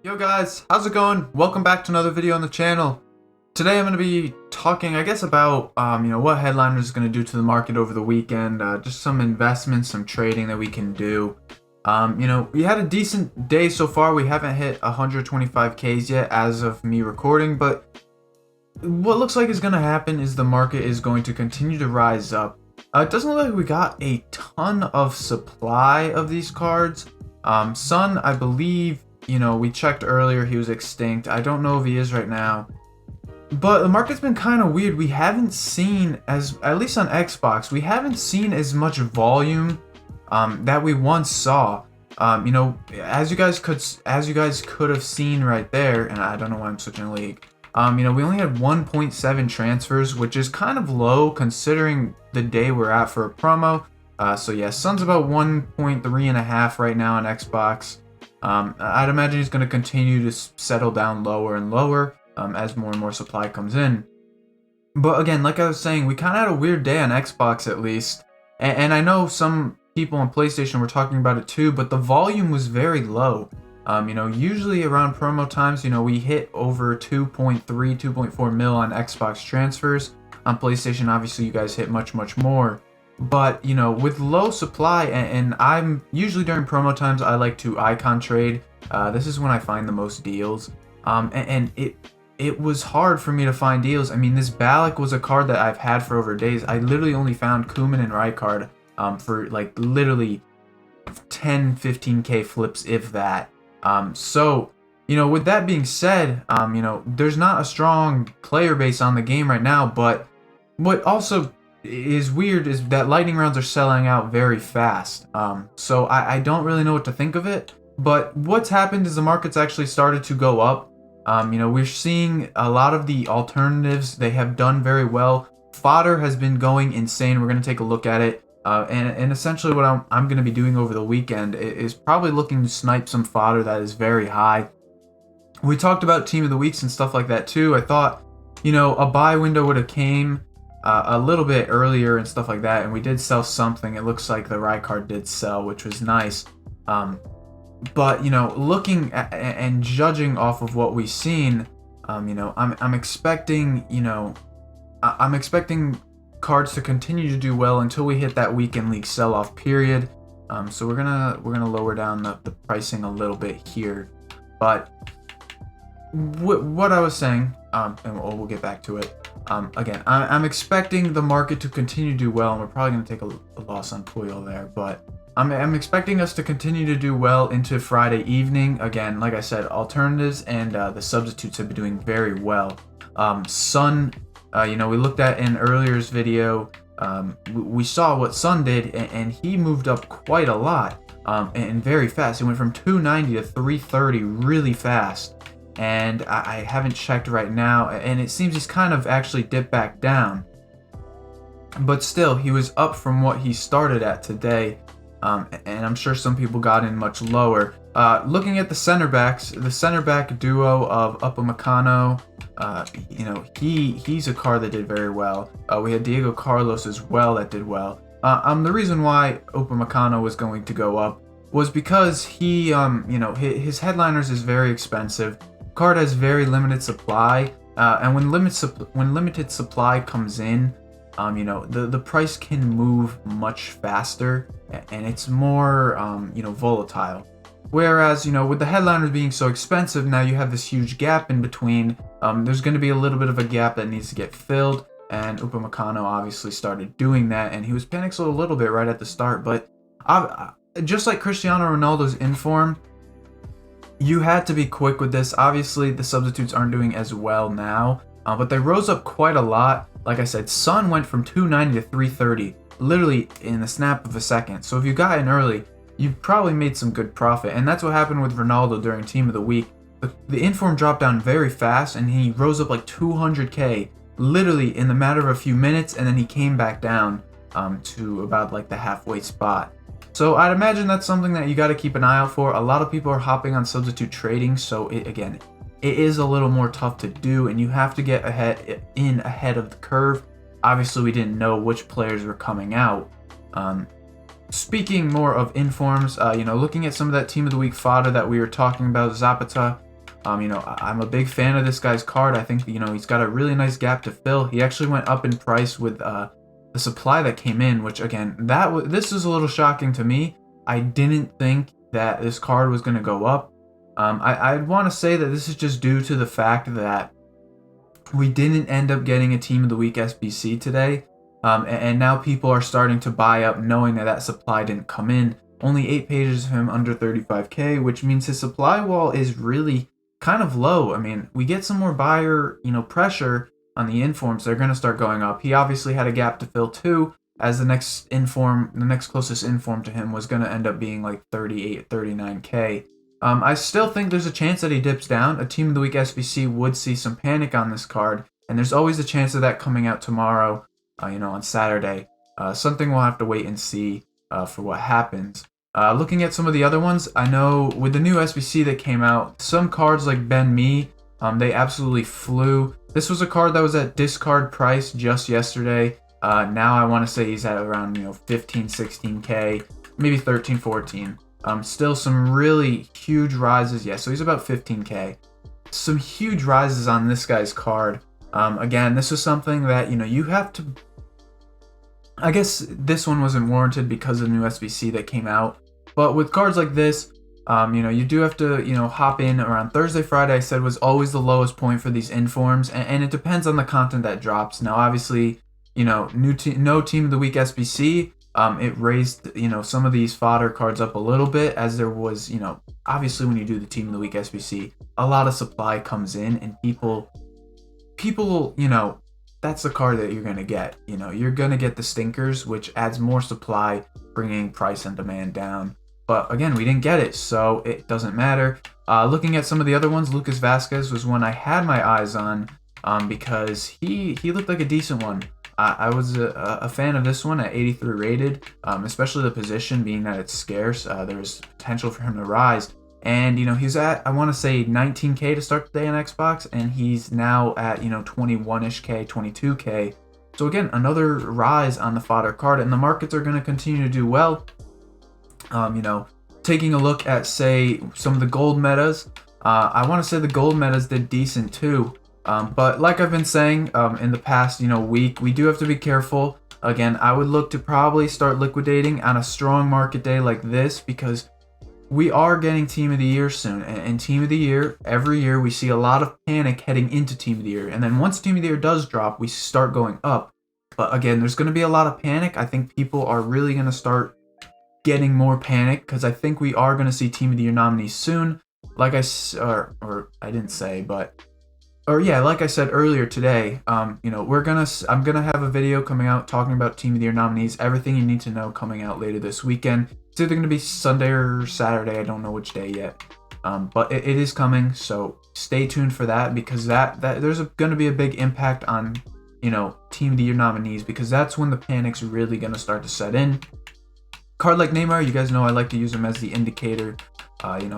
Yo guys, how's it going? Welcome back to another video on the channel. Today I'm going to be talking, I guess, about what headliners is going to do to the market over the weekend, just some investments, some trading that we can do. We had a decent day so far. We haven't hit 125Ks yet as of me recording, but what looks like is going to happen is the market is going to continue to rise up. It doesn't look like we got a ton of supply of these cards. Sun, I believe, we checked earlier, he was extinct. I don't know if he is right now. But the market's been kind of weird. We haven't seen, at least on Xbox, we haven't seen as much volume that we once saw. As you guys could have seen right there, and I don't know why I'm switching a league. We only had 1.7 transfers, which is kind of low considering the day we're at for a promo. So yeah, Sun's about 1.3.5 right now on Xbox. I'd imagine he's going to continue to settle down lower and lower as more and more supply comes in. But again, like I was saying, we kind of had a weird day on Xbox at least. And I know some people on PlayStation were talking about it too, but the volume was very low. Usually around promo times, we hit over 2.3, 2.4 mil on Xbox transfers. On PlayStation, obviously, you guys hit much, much more. But, with low supply, and I'm usually during promo times, I like to icon trade. This is when I find the most deals. And it was hard for me to find deals. I mean, this Ballack was a card that I've had for over days. I literally only found Koeman and Rijkaard for like literally 10, 15K flips, if that. With that being said, there's not a strong player base on the game right now, but what also is weird is that lightning rounds are selling out very fast. So I don't really know what to think of it, but what's happened is the market's actually started to go up. We're seeing a lot of the alternatives, they have done very well. Fodder has been going insane. We're going to take a look at it. And essentially what I'm going to be doing over the weekend is probably looking to snipe some fodder that is very high. We talked about team of the weeks and stuff like that too. I thought, a buy window would have came a little bit earlier and stuff like that, and we did sell something. It looks like the Rijkaard did sell, which was nice. But looking at and judging off of what we've seen, I'm expecting, I'm expecting cards to continue to do well until we hit that weekend league sell-off period. So we're gonna lower down the pricing a little bit here, but what I was saying, and we'll get back to it. Again, I'm expecting the market to continue to do well, and we're probably going to take a loss on Puyol there, but I'm expecting us to continue to do well into Friday evening. Again, like I said, alternatives and the substitutes have been doing very well. Sun, we looked at in earlier's video, we saw what Sun did, and he moved up quite a lot, and very fast. He went from 290 to 330 really fast. And I haven't checked right now, and it seems he's kind of actually dipped back down. But still, he was up from what he started at today, and I'm sure some people got in much lower. Looking at the center backs, the center back duo of Upamecano, he's a card that did very well. We had Diego Carlos as well that did well. The reason why Upamecano was going to go up was because he, his headliners is very expensive. Card has very limited supply, and when limited supply comes in, the price can move much faster, and it's more volatile. Whereas with the headliners being so expensive, now you have this huge gap in between. There's going to be a little bit of a gap that needs to get filled, and Upamecano obviously started doing that, and he was panicked a little bit right at the start. But just like Cristiano Ronaldo's inform, you had to be quick with this. Obviously, the substitutes aren't doing as well now, but they rose up quite a lot. Like I said, Sun went from 290 to 330, literally in the snap of a second. So if you got in early, you probably made some good profit. And that's what happened with Ronaldo during Team of the Week. The inform dropped down very fast, and he rose up like 200K, literally in the matter of a few minutes, and then he came back down to about like the halfway spot. So I'd imagine that's something that you got to keep an eye out for. A lot of people are hopping on substitute trading, so it is a little more tough to do, and you have to get ahead of the curve. Obviously, we didn't know which players were coming out. Speaking more of informs, looking at some of that team of the week fodder that we were talking about, Zapata, I'm a big fan of this guy's card. I think, he's got a really nice gap to fill. He actually went up in price with the supply that came in, which again, this is a little shocking to me. I didn't think that this card was going to go up. I'd want to say that this is just due to the fact that we didn't end up getting a Team of the Week SBC today. And now people are starting to buy up knowing that supply didn't come in. Only 8 pages of him under 35k, which means his supply wall is really kind of low. I mean, we get some more buyer, pressure on the informs. They're going to start going up. He obviously had a gap to fill too, as the next closest inform to him was going to end up being like 38, 39k. I still think there's a chance that he dips down. A Team of the Week SBC would see some panic on this card, and there's always a chance of that coming out tomorrow, on Saturday. Something we'll have to wait and see for what happens. Looking at some of the other ones, I know with the new SBC that came out, some cards like Ben Me, they absolutely flew. This was a card that was at discard price just yesterday. Now I want to say he's at around 15, 16k, maybe 13, 14. Still some really huge rises. Yeah, so he's about 15k. Some huge rises on this guy's card. Again, this is something that you have to. I guess this one wasn't warranted because of the new SBC that came out. But with cards like this, you do have to, hop in around Thursday, Friday. I said was always the lowest point for these informs, and it depends on the content that drops. Now, obviously, no Team of the Week SBC. It raised, some of these fodder cards up a little bit, as there was, obviously when you do the Team of the Week SBC, a lot of supply comes in, and people, that's the card that you're going to get. You're going to get the stinkers, which adds more supply, bringing price and demand down. But again, we didn't get it, so it doesn't matter. Looking at some of the other ones, Lucas Vasquez was one I had my eyes on because he looked like a decent one. I was a fan of this one at 83 rated, especially the position being that it's scarce. There's potential for him to rise. And, he's at, I want to say 19k to start the day on Xbox, and he's now at, 21-ish k, 22k. So again, another rise on the fodder card, and the markets are going to continue to do well. Taking a look at, say, some of the gold metas, I want to say the gold metas did decent too. But like I've been saying in the past, week, we do have to be careful. Again, I would look to probably start liquidating on a strong market day like this, because we are getting Team of the Year soon. And Team of the Year, every year we see a lot of panic heading into Team of the Year. And then once Team of the Year does drop, we start going up. But again, there's going to be a lot of panic. I think people are really going to start getting more panic, because I think we are going to see Team of the Year nominees soon. Like I said earlier today, I'm gonna have a video coming out talking about Team of the Year nominees, everything you need to know, coming out later this weekend. It's either gonna be Sunday or Saturday. I don't know which day yet, but it is coming. So stay tuned for that, because that there's gonna be a big impact on Team of the Year nominees, because that's when the panic's really gonna start to set in. Card like Neymar, you guys know I like to use him as the indicator,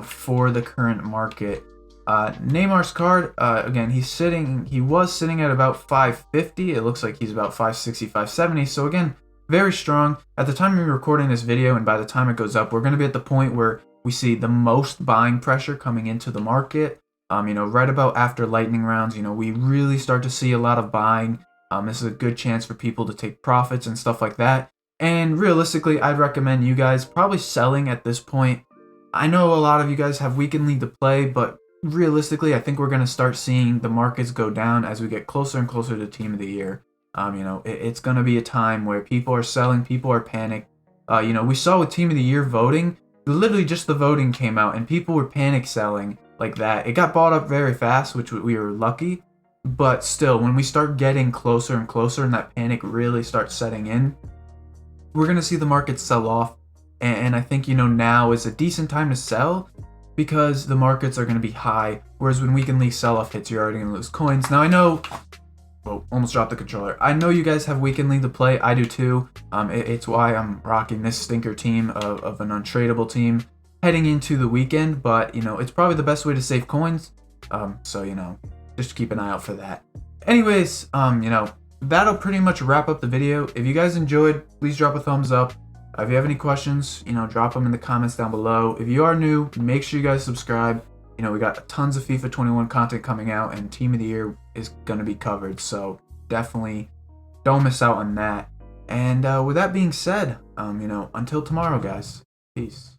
for the current market. Neymar's card, again, he was sitting at about 550. It looks like he's about 560, 570. So again, very strong. At the time of me recording this video, and by the time it goes up, we're going to be at the point where we see the most buying pressure coming into the market. Right about after lightning rounds, we really start to see a lot of buying. This is a good chance for people to take profits and stuff like that. And realistically, I'd recommend you guys probably selling at this point. I know a lot of you guys have weekend league to play, but realistically, I think we're going to start seeing the markets go down as we get closer and closer to Team of the Year. It's going to be a time where people are selling, people are panicked. We saw with Team of the Year voting, literally just the voting came out and people were panic selling like that. It got bought up very fast, which we were lucky. But still, when we start getting closer and closer and that panic really starts setting in, we're going to see the market sell off. And I think, now is a decent time to sell, because the markets are going to be high, whereas when weekend league sell-off hits, you're already going to lose coins. Now, I know, almost dropped the controller. I know you guys have weekend league to play. I do too. It's why I'm rocking this stinker team of an untradeable team heading into the weekend, but, it's probably the best way to save coins. So, just keep an eye out for that. Anyways, that'll pretty much wrap up the video. If you guys enjoyed, please drop a thumbs up. If you have any questions, drop them in the comments down below. If you are new, make sure you guys subscribe. we got tons of FIFA 21 content coming out, and Team of the Year is going to be covered. So definitely don't miss out on that. And with that being said, until tomorrow, guys. Peace.